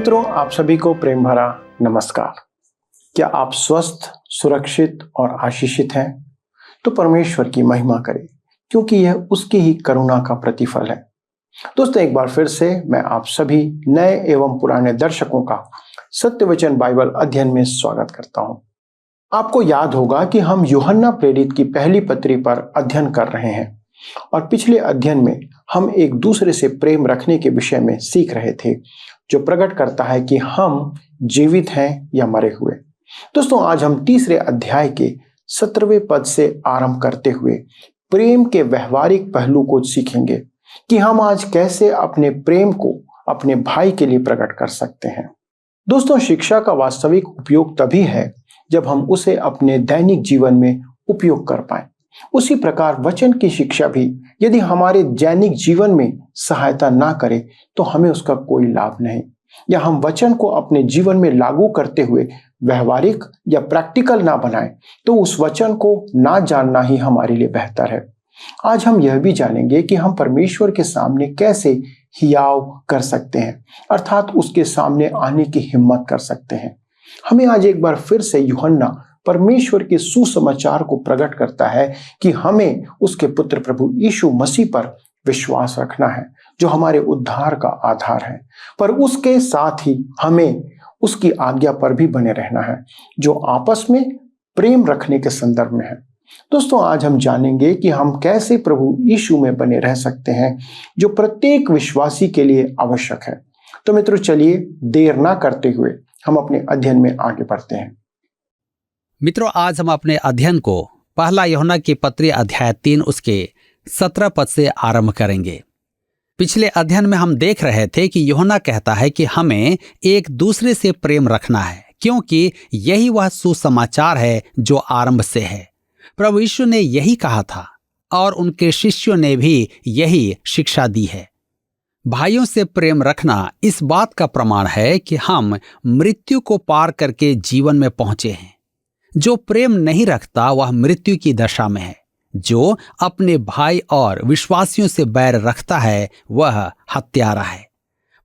मित्रों, आप सभी को प्रेम भरा नमस्कार। क्या आप स्वस्थ, सुरक्षित और आशीषित हैं? तो परमेश्वर की महिमा करें, क्योंकि यह उसकी ही करुणा का प्रतिफल है। दोस्तों, एक बार फिर से मैं आप सभी नए एवं पुराने दर्शकों का सत्य वचन बाइबल अध्ययन में स्वागत करता हूं। आपको याद होगा कि हम यूहन्ना प्रेरित की पहली पत्री पर अध्ययन कर रहे हैं और पिछले अध्ययन में हम एक दूसरे से प्रेम रखने के विषय में सीख रहे थे, जो प्रकट करता है कि हम जीवित हैं या मरे हुए। दोस्तों, आज हम तीसरे अध्याय के 17वें पद से आरंभ करते हुए प्रेम के व्यवहारिक पहलू को सीखेंगे कि हम आज कैसे अपने प्रेम को अपने भाई के लिए प्रकट कर सकते हैं। दोस्तों, शिक्षा का वास्तविक उपयोग तभी है जब हम उसे अपने दैनिक जीवन में उपयोग कर पाएं। उसी प्रकार वचन की शिक्षा भी यदि हमारे दैनिक जीवन में सहायता ना करे तो हमें उसका कोई लाभ नहीं, या हम वचन को अपने जीवन में लागू करते हुए व्यवहारिक या प्रैक्टिकल ना बनाएं तो उस वचन को ना जानना ही हमारे लिए बेहतर है। आज हम यह भी जानेंगे कि हम परमेश्वर के सामने कैसे हियाव कर सकते हैं, अर्थात उसके सामने आने की हिम्मत कर सकते हैं। हमें आज एक बार फिर से यूहन्ना परमेश्वर के सुसमाचार को प्रकट करता है कि हमें उसके पुत्र प्रभु यीशु मसीह पर विश्वास रखना है, जो हमारे उद्धार का आधार है, पर उसके साथ ही हमें उसकी आज्ञा पर भी बने रहना है, जो आपस में प्रेम रखने के संदर्भ में है। दोस्तों, आज हम जानेंगे कि हम कैसे प्रभु यीशु में बने रह सकते हैं, जो प्रत्येक विश्वासी के लिए आवश्यक है। तो मित्रों, चलिए देर ना करते हुए हम अपने अध्ययन में आगे बढ़ते हैं। मित्रों, आज हम अपने अध्ययन को पहला यूहन्ना की पत्री अध्याय 3 उसके 17 पद से आरंभ करेंगे। पिछले अध्ययन में हम देख रहे थे कि यूहन्ना कहता है कि हमें एक दूसरे से प्रेम रखना है, क्योंकि यही वह सुसमाचार है जो आरंभ से है। प्रभु यीशु ने यही कहा था और उनके शिष्यों ने भी यही शिक्षा दी है। भाइयों से प्रेम रखना इस बात का प्रमाण है कि हम मृत्यु को पार करके जीवन में पहुंचे हैं। जो प्रेम नहीं रखता वह मृत्यु की दशा में है। जो अपने भाई और विश्वासियों से बैर रखता है वह हत्यारा है।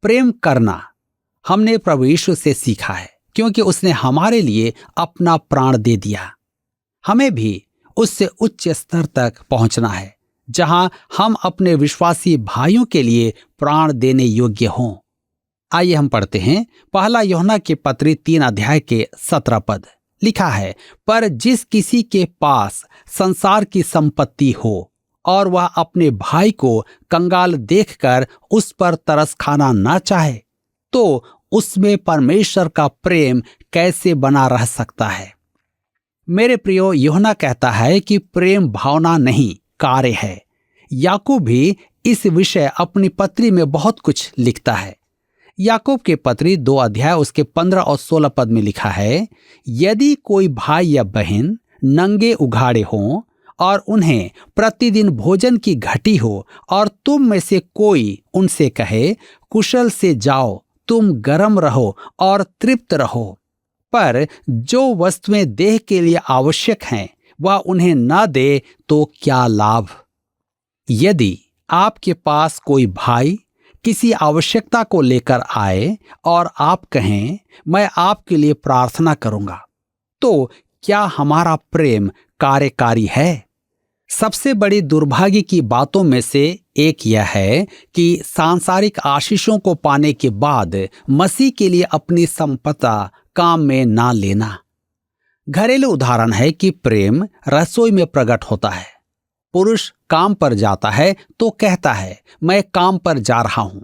प्रेम करना हमने प्रभु यीशु से सीखा है, क्योंकि उसने हमारे लिए अपना प्राण दे दिया। हमें भी उससे उच्च स्तर तक पहुंचना है, जहां हम अपने विश्वासी भाइयों के लिए प्राण देने योग्य हों। आइए हम पढ़ते हैं पहला यूहन्ना की पत्री 3 अध्याय के 17 पद। लिखा है, पर जिस किसी के पास संसार की संपत्ति हो और वह अपने भाई को कंगाल देखकर उस पर तरस खाना ना चाहे, तो उसमें परमेश्वर का प्रेम कैसे बना रह सकता है। मेरे प्रियो, यूहन्ना कहता है कि प्रेम भावना नहीं, कार्य है। याकूब भी इस विषय अपनी पत्री में बहुत कुछ लिखता है। याकूब के पत्री 2 अध्याय उसके 15 और 16 पद में लिखा है, यदि कोई भाई या बहन नंगे उघाड़े हों और उन्हें प्रतिदिन भोजन की घटी हो और तुम में से कोई उनसे कहे, कुशल से जाओ, तुम गर्म रहो और तृप्त रहो, पर जो वस्तुएं देह के लिए आवश्यक हैं वह उन्हें न दे, तो क्या लाभ। यदि आपके पास कोई भाई किसी आवश्यकता को लेकर आए और आप कहें, मैं आपके लिए प्रार्थना करूंगा, तो क्या हमारा प्रेम कार्यकारी है? सबसे बड़ी दुर्भाग्य की बातों में से एक यह है कि सांसारिक आशीषों को पाने के बाद मसीह के लिए अपनी संपदा काम में ना लेना। घरेलू उदाहरण है कि प्रेम रसोई में प्रकट होता है। पुरुष काम पर जाता है तो कहता है, मैं काम पर जा रहा हूं,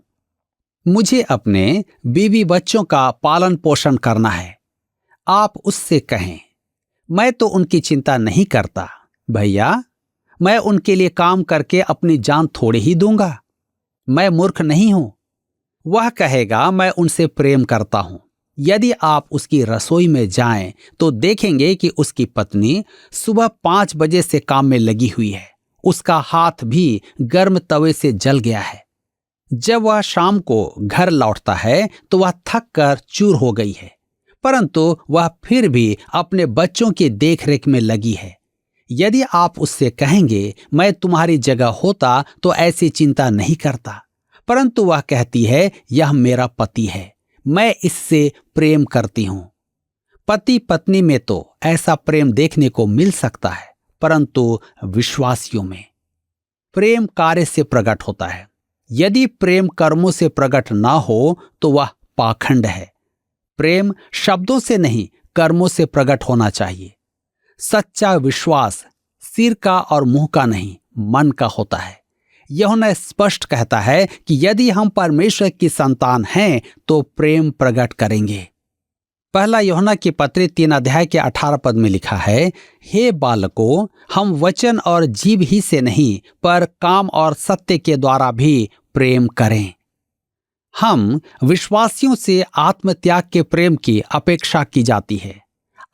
मुझे अपने बीवी बच्चों का पालन पोषण करना है। आप उससे कहें, मैं तो उनकी चिंता नहीं करता भैया, मैं उनके लिए काम करके अपनी जान थोड़े ही दूंगा, मैं मूर्ख नहीं हूं। वह कहेगा, मैं उनसे प्रेम करता हूं। यदि आप उसकी रसोई में जाएं तो देखेंगे कि उसकी पत्नी सुबह 5 बजे से काम में लगी हुई है। उसका हाथ भी गर्म तवे से जल गया है। जब वह शाम को घर लौटता है तो वह थक कर चूर हो गई है, परंतु वह फिर भी अपने बच्चों की देखरेख में लगी है। यदि आप उससे कहेंगे, मैं तुम्हारी जगह होता तो ऐसी चिंता नहीं करता, परंतु वह कहती है, यह मेरा पति है, मैं इससे प्रेम करती हूं। पति पत्नी में तो ऐसा प्रेम देखने को मिल सकता है, परंतु विश्वासियों में प्रेम कार्य से प्रकट होता है। यदि प्रेम कर्मों से प्रकट ना हो तो वह पाखंड है। प्रेम शब्दों से नहीं, कर्मों से प्रकट होना चाहिए। सच्चा विश्वास सिर का और मुंह का नहीं, मन का होता है। यूहन्ना स्पष्ट कहता है कि यदि हम परमेश्वर की संतान हैं तो प्रेम प्रकट करेंगे। पहला यूहन्ना की पत्री 3 अध्याय के 18 पद में लिखा है, हे बालकों, हम वचन और जीभ ही से नहीं पर काम और सत्य के द्वारा भी प्रेम करें। हम विश्वासियों से आत्मत्याग के प्रेम की अपेक्षा की जाती है।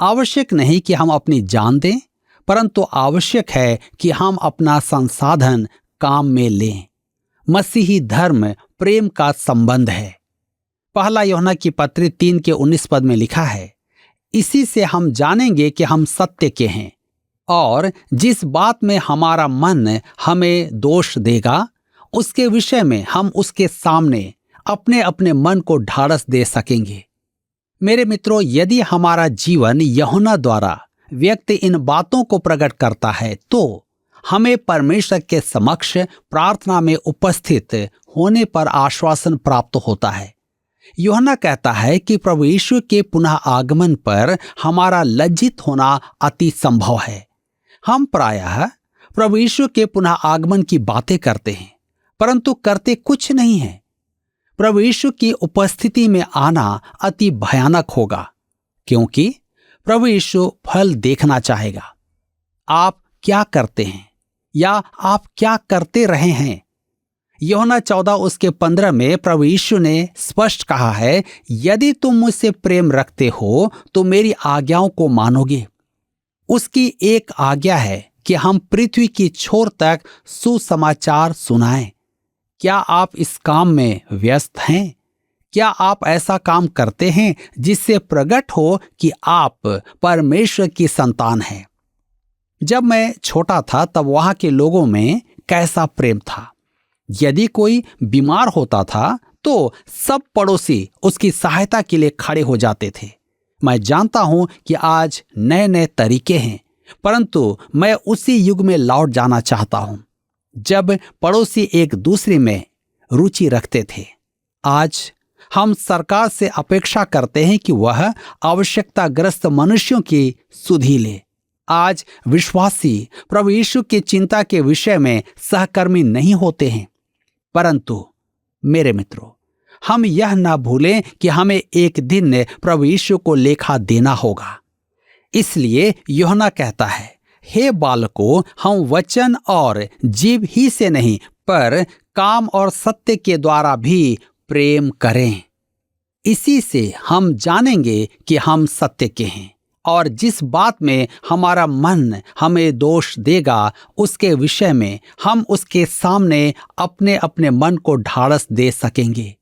आवश्यक नहीं कि हम अपनी जान दें, परंतु आवश्यक है कि हम अपना संसाधन काम में लें। मसीही धर्म प्रेम का संबंध है। पहला यूहन्ना की पत्री 3 के 19 पद में लिखा है, इसी से हम जानेंगे कि हम सत्य के हैं और जिस बात में हमारा मन हमें दोष देगा उसके विषय में हम उसके सामने अपने अपने मन को ढाढ़स दे सकेंगे। मेरे मित्रों, यदि हमारा जीवन यूहन्ना द्वारा व्यक्ति इन बातों को प्रकट करता है तो हमें परमेश्वर के समक्ष प्रार्थना में उपस्थित होने पर आश्वासन प्राप्त होता है। यूहन्ना कहता है कि प्रभु यीशु के पुनः आगमन पर हमारा लज्जित होना अति संभव है। हम प्रायः प्रभु यीशु के पुनः आगमन की बातें करते हैं, परंतु करते कुछ नहीं है। प्रभु यीशु की उपस्थिति में आना अति भयानक होगा, क्योंकि प्रभु यीशु फल देखना चाहेगा। आप क्या करते हैं या आप क्या करते रहे हैं? यूहन्ना 14 उसके 15 में प्रभु यीशु ने स्पष्ट कहा है, यदि तुम मुझसे प्रेम रखते हो तो मेरी आज्ञाओं को मानोगे। उसकी एक आज्ञा है कि हम पृथ्वी की छोर तक सुसमाचार सुनाएं। क्या आप इस काम में व्यस्त हैं? क्या आप ऐसा काम करते हैं जिससे प्रकट हो कि आप परमेश्वर की संतान हैं? जब मैं छोटा था तब वहां के लोगों में कैसा प्रेम था। यदि कोई बीमार होता था तो सब पड़ोसी उसकी सहायता के लिए खड़े हो जाते थे। मैं जानता हूं कि आज नए नए तरीके हैं, परंतु मैं उसी युग में लौट जाना चाहता हूं जब पड़ोसी एक दूसरे में रुचि रखते थे। आज हम सरकार से अपेक्षा करते हैं कि वह आवश्यकताग्रस्त मनुष्यों की सुधि ले। आज विश्वासी प्रभु यीशु की चिंता के विषय में सहकर्मी नहीं होते हैं, परंतु मेरे मित्रों, हम यह ना भूलें कि हमें एक दिन प्रभु यीशु को लेखा देना होगा। इसलिए यूहन्ना कहता है, हे बालकों, हम वचन और जीभ ही से नहीं पर काम और सत्य के द्वारा भी प्रेम करें। इसी से हम जानेंगे कि हम सत्य के हैं और जिस बात में हमारा मन हमें दोष देगा उसके विषय में हम उसके सामने अपने अपने मन को ढाढ़स दे सकेंगे।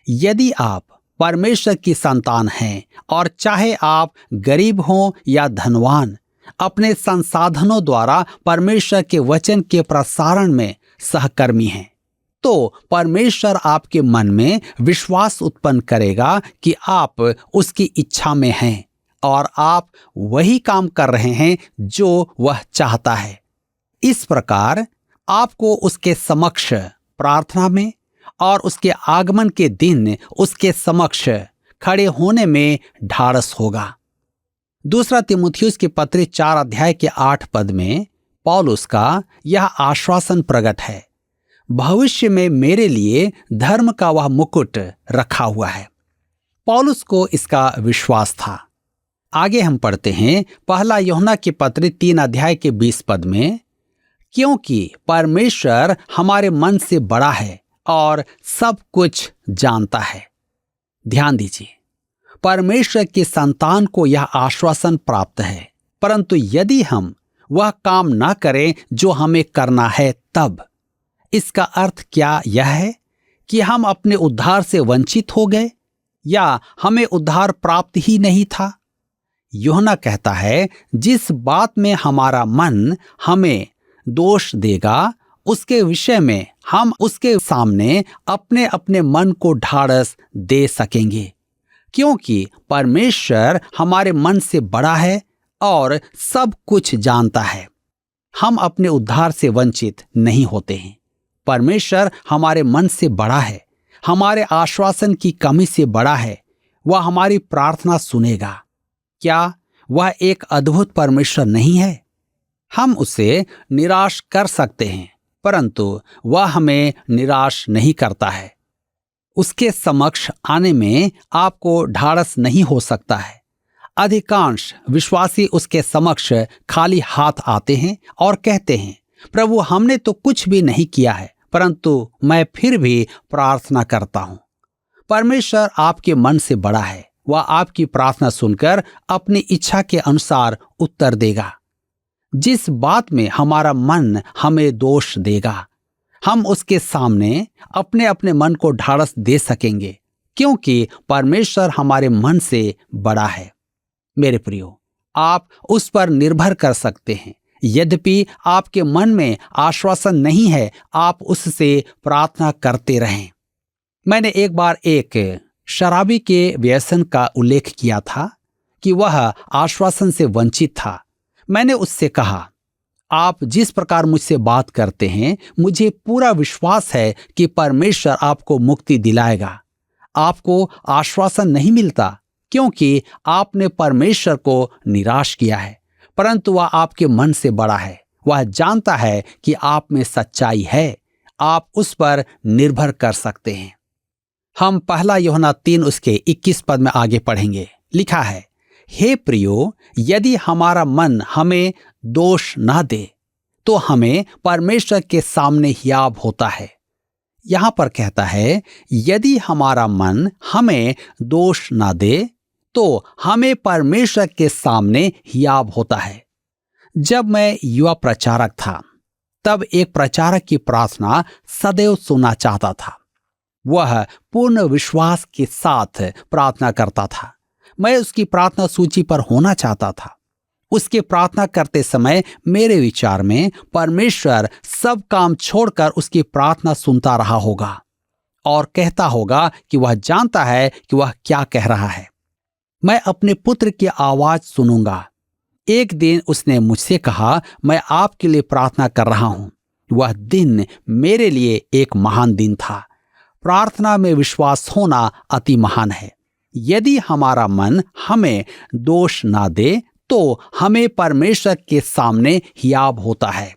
यदि आप परमेश्वर की संतान हैं और चाहे आप गरीब हों या धनवान, अपने संसाधनों द्वारा परमेश्वर के वचन के प्रसारण में सहकर्मी हैं, तो परमेश्वर आपके मन में विश्वास उत्पन्न करेगा कि आप उसकी इच्छा में हैं और आप वही काम कर रहे हैं जो वह चाहता है। इस प्रकार आपको उसके समक्ष प्रार्थना में और उसके आगमन के दिन उसके समक्ष खड़े होने में ढाढ़स होगा। दूसरा तीमुथियुस की पत्री 4 अध्याय के 8 पद में पौलुस का यह आश्वासन प्रकट है, भविष्य में मेरे लिए धर्म का वह मुकुट रखा हुआ है। पौलुस को इसका विश्वास था। आगे हम पढ़ते हैं पहला यूहन्ना की पत्री 3 अध्याय के 20 पद में, क्योंकि परमेश्वर हमारे मन से बड़ा है और सब कुछ जानता है। ध्यान दीजिए, परमेश्वर की संतान को यह आश्वासन प्राप्त है, परंतु यदि हम वह काम ना करें जो हमें करना है, तब इसका अर्थ क्या यह है कि हम अपने उद्धार से वंचित हो गए या हमें उद्धार प्राप्त ही नहीं था? यूहन्ना कहता है, जिस बात में हमारा मन हमें दोष देगा उसके विषय में हम उसके सामने अपने अपने मन को ढाढ़स दे सकेंगे। क्योंकि परमेश्वर हमारे मन से बड़ा है और सब कुछ जानता है। हम अपने उद्धार से वंचित नहीं होते हैं। परमेश्वर हमारे मन से बड़ा है, हमारे आश्वासन की कमी से बड़ा है। वह हमारी प्रार्थना सुनेगा। क्या वह एक अद्भुत परमेश्वर नहीं है? हम उसे निराश कर सकते हैं, परंतु वह हमें निराश नहीं करता है। उसके समक्ष आने में आपको ढाढ़स नहीं हो सकता है। अधिकांश विश्वासी उसके समक्ष खाली हाथ आते हैं और कहते हैं, प्रभु हमने तो कुछ भी नहीं किया है, परंतु मैं फिर भी प्रार्थना करता हूं। परमेश्वर आपके मन से बड़ा है। वह आपकी प्रार्थना सुनकर अपनी इच्छा के अनुसार उत्तर देगा। जिस बात में हमारा मन हमें दोष देगा, हम उसके सामने अपने अपने मन को ढाढ़स दे सकेंगे, क्योंकि परमेश्वर हमारे मन से बड़ा है। मेरे प्रियो, आप उस पर निर्भर कर सकते हैं। यद्यपि आपके मन में आश्वासन नहीं है, आप उससे प्रार्थना करते रहें। मैंने एक बार एक शराबी के व्यसन का उल्लेख किया था कि वह आश्वासन से वंचित था। मैंने उससे कहा, आप जिस प्रकार मुझसे बात करते हैं, मुझे पूरा विश्वास है कि परमेश्वर आपको मुक्ति दिलाएगा। आपको आश्वासन नहीं मिलता क्योंकि आपने परमेश्वर को निराश किया है, परंतु वह आपके मन से बड़ा है। वह जानता है कि आप में सच्चाई है। आप उस पर निर्भर कर सकते हैं। हम पहला यूहन्ना 3 उसके 21 पद में आगे पढ़ेंगे। लिखा है, हे प्रियो, यदि हमारा मन हमें दोष ना दे तो हमें परमेश्वर के सामने हियाब होता है। यहां पर कहता है, यदि हमारा मन हमें दोष ना दे तो हमें परमेश्वर के सामने हियाब होता है। जब मैं युवा प्रचारक था, तब एक प्रचारक की प्रार्थना सदैव सुनना चाहता था। वह पूर्ण विश्वास के साथ प्रार्थना करता था। मैं उसकी प्रार्थना सूची पर होना चाहता था। उसके प्रार्थना करते समय मेरे विचार में परमेश्वर सब काम छोड़कर उसकी प्रार्थना सुनता रहा होगा और कहता होगा कि वह जानता है कि वह क्या कह रहा है। मैं अपने पुत्र की आवाज सुनूंगा। एक दिन उसने मुझसे कहा, मैं आपके लिए प्रार्थना कर रहा हूं। वह दिन मेरे लिए एक महान दिन था। प्रार्थना में विश्वास होना अति महान है। यदि हमारा मन हमें दोष ना दे तो हमें परमेश्वर के सामने हियाब होता है।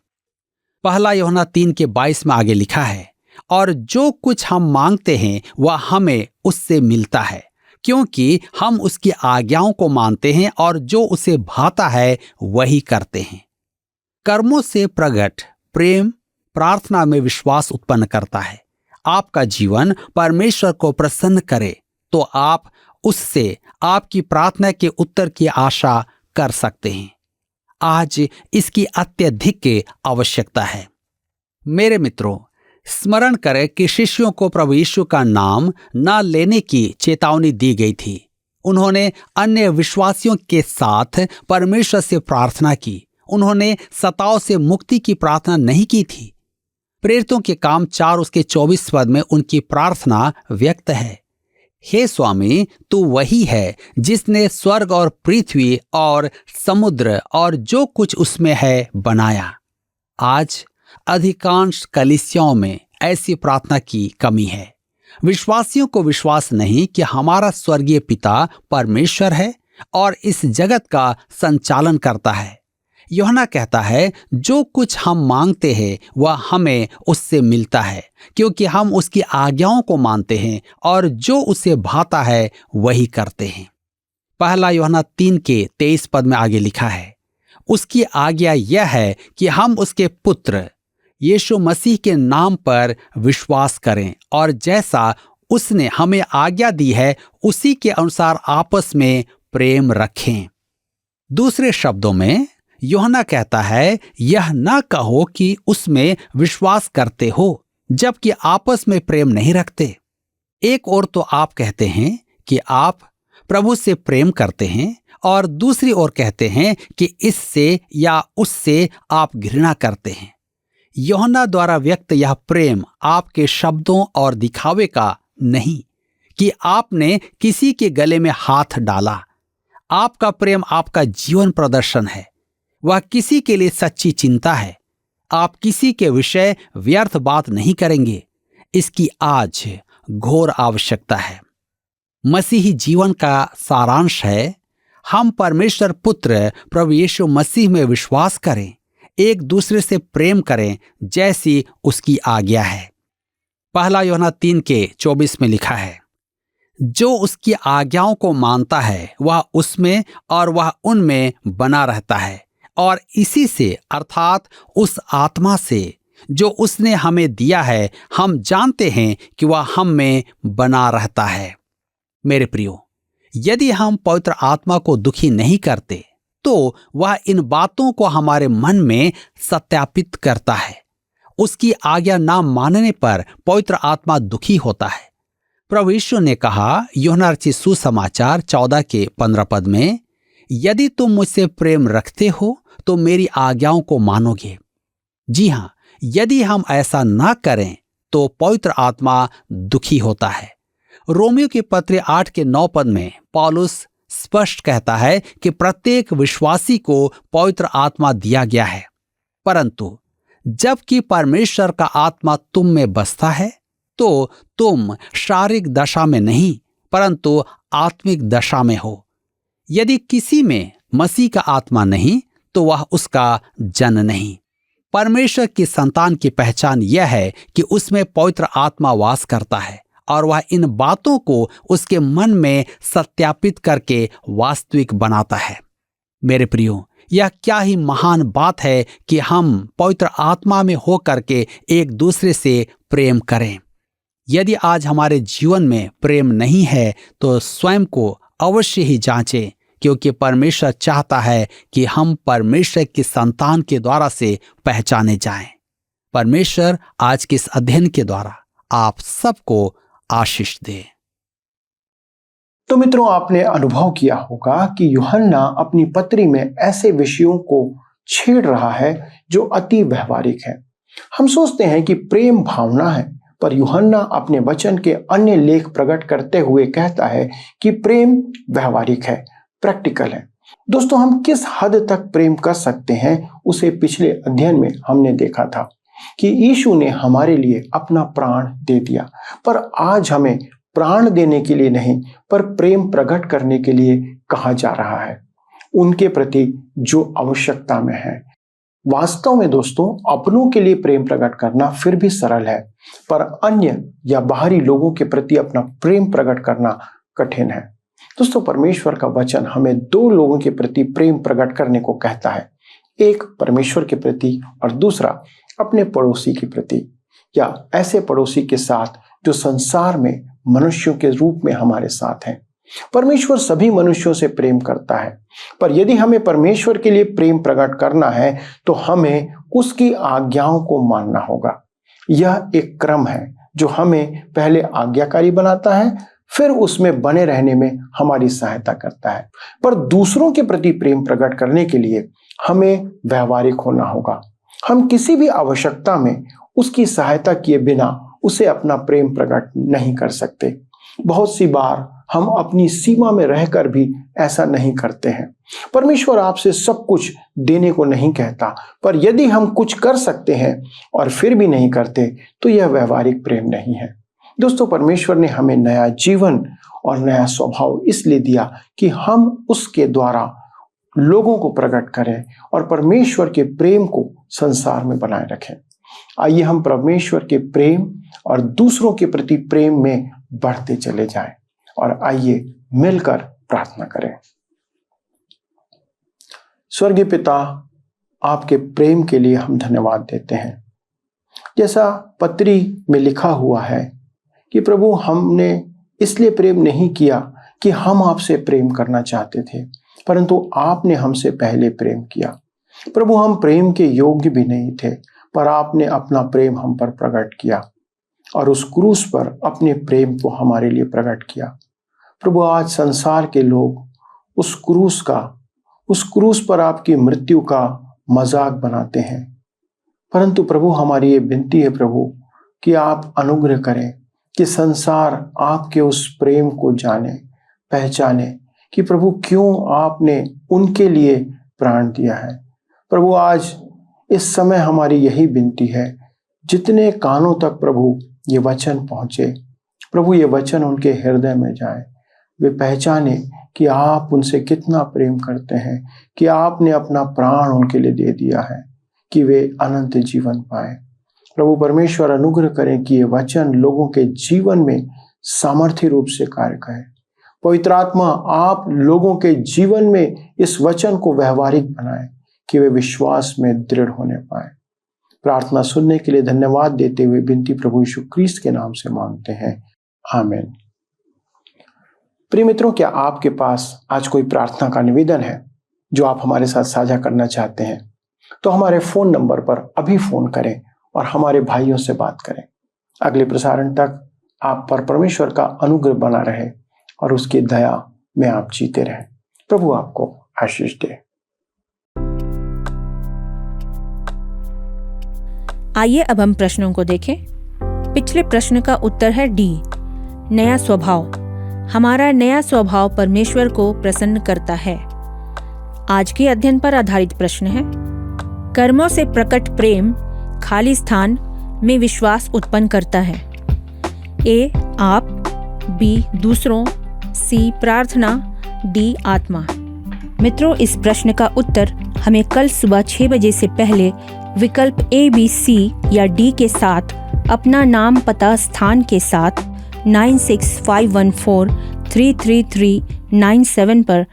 पहला यूहन्ना 3 के 22 में आगे लिखा है, और जो कुछ हम मांगते हैं वह हमें उससे मिलता है, क्योंकि हम उसकी आज्ञाओं को मानते हैं और जो उसे भाता है वही करते हैं। कर्मों से प्रकट प्रेम प्रार्थना में विश्वास उत्पन्न करता है। आपका जीवन परमेश्वर को प्रसन्न करे तो आप उससे आपकी प्रार्थना के उत्तर की आशा कर सकते हैं। आज इसकी अत्यधिक आवश्यकता है। मेरे मित्रों, स्मरण करें कि शिष्यों को प्रभु यीशु का नाम न लेने की चेतावनी दी गई थी। उन्होंने अन्य विश्वासियों के साथ परमेश्वर से प्रार्थना की। उन्होंने सताव से मुक्ति की प्रार्थना नहीं की थी। प्रेरितों के काम 4 उसके 24 पद में उनकी प्रार्थना व्यक्त है, हे स्वामी, तू वही है जिसने स्वर्ग और पृथ्वी और समुद्र और जो कुछ उसमें है बनाया। आज अधिकांश कलीसियाओं में ऐसी प्रार्थना की कमी है। विश्वासियों को विश्वास नहीं कि हमारा स्वर्गीय पिता परमेश्वर है और इस जगत का संचालन करता है। यूहन्ना कहता है, जो कुछ हम मांगते हैं वह हमें उससे मिलता है, क्योंकि हम उसकी आज्ञाओं को मानते हैं और जो उसे भाता है वही करते हैं। पहला यूहन्ना 3 के 23 पद में आगे लिखा है, उसकी आज्ञा यह है कि हम उसके पुत्र यीशु मसीह के नाम पर विश्वास करें और जैसा उसने हमें आज्ञा दी है उसी के अनुसार आपस में प्रेम रखें। दूसरे शब्दों में यूहन्ना कहता है, यह न कहो कि उसमें विश्वास करते हो जबकि आपस में प्रेम नहीं रखते। एक ओर तो आप कहते हैं कि आप प्रभु से प्रेम करते हैं और दूसरी ओर कहते हैं कि इससे या उससे आप घृणा करते हैं। यूहन्ना द्वारा व्यक्त यह प्रेम आपके शब्दों और दिखावे का नहीं, कि आपने किसी के गले में हाथ डाला। आपका प्रेम आपका जीवन प्रदर्शन है। वह किसी के लिए सच्ची चिंता है। आप किसी के विषय व्यर्थ बात नहीं करेंगे। इसकी आज घोर आवश्यकता है। मसीही जीवन का सारांश है, हम परमेश्वर पुत्र प्रभु यीशु मसीह में विश्वास करें, एक दूसरे से प्रेम करें जैसी उसकी आज्ञा है। पहला यूहन्ना 3:24 में लिखा है, जो उसकी आज्ञाओं को मानता है वह उसमें और वह उनमें बना रहता है, और इसी से अर्थात उस आत्मा से जो उसने हमें दिया है हम जानते हैं कि वह हम में बना रहता है। मेरे प्रियो, यदि हम पवित्र आत्मा को दुखी नहीं करते तो वह इन बातों को हमारे मन में सत्यापित करता है। उसकी आज्ञा ना मानने पर पवित्र आत्मा दुखी होता है। प्रभु यीशु ने कहा यूहन्ना रचित सुसमाचार 14:15 में, यदि तुम मुझसे प्रेम रखते हो तो मेरी आज्ञाओं को मानोगे। जी हां, यदि हम ऐसा ना करें तो पवित्र आत्मा दुखी होता है। रोमियो की पत्री 8:9 में पौलुस स्पष्ट कहता है कि प्रत्येक विश्वासी को पवित्र आत्मा दिया गया है, परंतु जबकि परमेश्वर का आत्मा तुम में बसता है तो तुम शारीरिक दशा में नहीं परंतु आत्मिक दशा में हो। यदि किसी में मसीह का आत्मा नहीं तो वह उसका जन नहीं। परमेश्वर की संतान की पहचान यह है कि उसमें पवित्र आत्मा वास करता है और वह इन बातों को उसके मन में सत्यापित करके वास्तविक बनाता है। मेरे प्रियो, यह क्या ही महान बात है कि हम पवित्र आत्मा में होकर के एक दूसरे से प्रेम करें। यदि आज हमारे जीवन में प्रेम नहीं है तो स्वयं को अवश्य ही जांचें, क्योंकि परमेश्वर चाहता है कि हम परमेश्वर की संतान के द्वारा से पहचाने जाएं। परमेश्वर आज के इस अध्ययन के द्वारा आप सबको आशीष दे। तो मित्रों, आपने अनुभव किया होगा कि यूहन्ना अपनी पत्री में ऐसे विषयों को छेड़ रहा है जो अति व्यवहारिक है। हम सोचते हैं कि प्रेम भावना है, पर यूहन्ना अपने वचन के अन्य लेख प्रकट करते हुए कहता है कि प्रेम व्यवहारिक है, प्रैक्टिकल है। दोस्तों, हम किस हद तक प्रेम कर सकते हैं उसे पिछले अध्ययन में हमने देखा था कि यीशु ने हमारे लिए अपना प्राण दे दिया, पर आज हमें प्राण देने के लिए नहीं पर प्रेम प्रकट करने के लिए कहा जा रहा है, उनके प्रति जो आवश्यकता में है। वास्तव में दोस्तों, अपनों के लिए प्रेम प्रकट करना फिर भी सरल है, पर अन्य या बाहरी लोगों के प्रति अपना प्रेम प्रकट करना कठिन है। दोस्तों, परमेश्वर का वचन हमें दो लोगों के प्रति प्रेम प्रकट करने को कहता है, एक परमेश्वर के प्रति और दूसरा अपने पड़ोसी के प्रति, या ऐसे पड़ोसी के साथ जो संसार में मनुष्यों के रूप में हमारे साथ हैं। परमेश्वर सभी मनुष्यों से प्रेम करता है, पर यदि हमें परमेश्वर के लिए प्रेम प्रकट करना है तो हमें उसकी आज्ञाओं को मानना होगा। यह एक क्रम है जो हमें पहले आज्ञाकारी बनाता है, फिर उसमें बने रहने में हमारी सहायता करता है। पर दूसरों के प्रति प्रेम प्रकट करने के लिए हमें व्यवहारिक होना होगा। हम किसी भी आवश्यकता में उसकी सहायता किए बिना उसे अपना प्रेम प्रकट नहीं कर सकते। बहुत सी बार हम अपनी सीमा में रहकर भी ऐसा नहीं करते हैं। परमेश्वर आपसे सब कुछ देने को नहीं कहता, पर यदि हम कुछ कर सकते हैं और फिर भी नहीं करते तो यह व्यवहारिक प्रेम नहीं है। दोस्तों, परमेश्वर ने हमें नया जीवन और नया स्वभाव इसलिए दिया कि हम उसके द्वारा लोगों को प्रकट करें और परमेश्वर के प्रेम को संसार में बनाए रखें। आइए हम परमेश्वर के प्रेम और दूसरों के प्रति प्रेम में बढ़ते चले जाएं, और आइए मिलकर प्रार्थना करें। स्वर्गीय पिता, आपके प्रेम के लिए हम धन्यवाद देते हैं। जैसा पत्री में लिखा हुआ है कि प्रभु, हमने इसलिए प्रेम नहीं किया कि हम आपसे प्रेम करना चाहते थे, परंतु आपने हमसे पहले प्रेम किया। प्रभु, हम प्रेम के योग्य भी नहीं थे, पर आपने अपना प्रेम हम पर प्रकट किया और उस क्रूस पर अपने प्रेम को हमारे लिए प्रकट किया। प्रभु, आज संसार के लोग उस क्रूस पर आपकी मृत्यु का मजाक बनाते हैं, परंतु प्रभु, हमारी ये विनती है प्रभु कि आप अनुग्रह करें कि संसार आपके उस प्रेम को जाने, पहचाने कि प्रभु क्यों आपने उनके लिए प्राण दिया है। प्रभु आज इस समय हमारी यही विनती है, जितने कानों तक प्रभु ये वचन पहुंचे, प्रभु ये वचन उनके हृदय में जाए, वे पहचाने कि आप उनसे कितना प्रेम करते हैं, कि आपने अपना प्राण उनके लिए दे दिया है कि वे अनंत जीवन पाए। प्रभु परमेश्वर अनुग्रह करें कि ये वचन लोगों के जीवन में सामर्थ्य रूप से कार्य करे। पवित्र आत्मा आप लोगों के जीवन में इस वचन को व्यवहारिक बनाए कि वे विश्वास में दृढ़ होने पाए। प्रार्थना सुनने के लिए धन्यवाद देते हुए विनती प्रभु यीशु क्रिस्त के नाम से मांगते हैं, आमीन। प्रिय मित्रों, क्या आपके पास आज कोई प्रार्थना का निवेदन है जो आप हमारे साथ साझा करना चाहते हैं? तो हमारे फोन नंबर पर अभी फोन करें और हमारे भाइयों से बात करें। अगले प्रसारण तक आप पर परमेश्वर का अनुग्रह बना रहे और उसकी दया में आप जीते रहें। प्रभु आपको आशीष दे। आइए अब हम प्रश्नों को देखें। पिछले प्रश्न का उत्तर है डी, नया स्वभाव। हमारा नया स्वभाव परमेश्वर को प्रसन्न करता है। आज के अध्ययन पर आधारित प्रश्न है, कर्मों से प्रकट प्रेम खाली स्थान में विश्वास उत्पन्न करता है। ए, आप, बी, दूसरों, सी, प्रार्थना, डी, आत्मा। मित्रों, इस प्रश्न का उत्तर हमें कल सुबह 6 बजे से पहले विकल्प ए, बी, सी या डी के साथ अपना नाम, पता, स्थान के साथ 9651433397 पर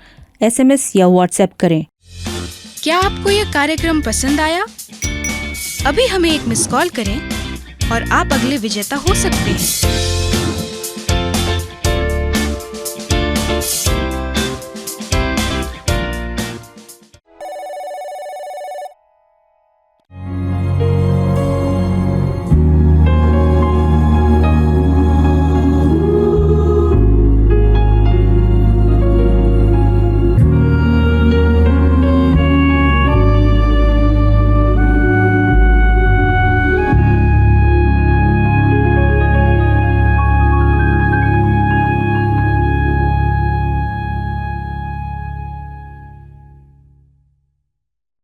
SMS या WhatsApp करें। क्या आपको यह कार्यक्रम पसंद आया? अभी हमें एक मिस कॉल करें और आप अगले विजेता हो सकते हैं।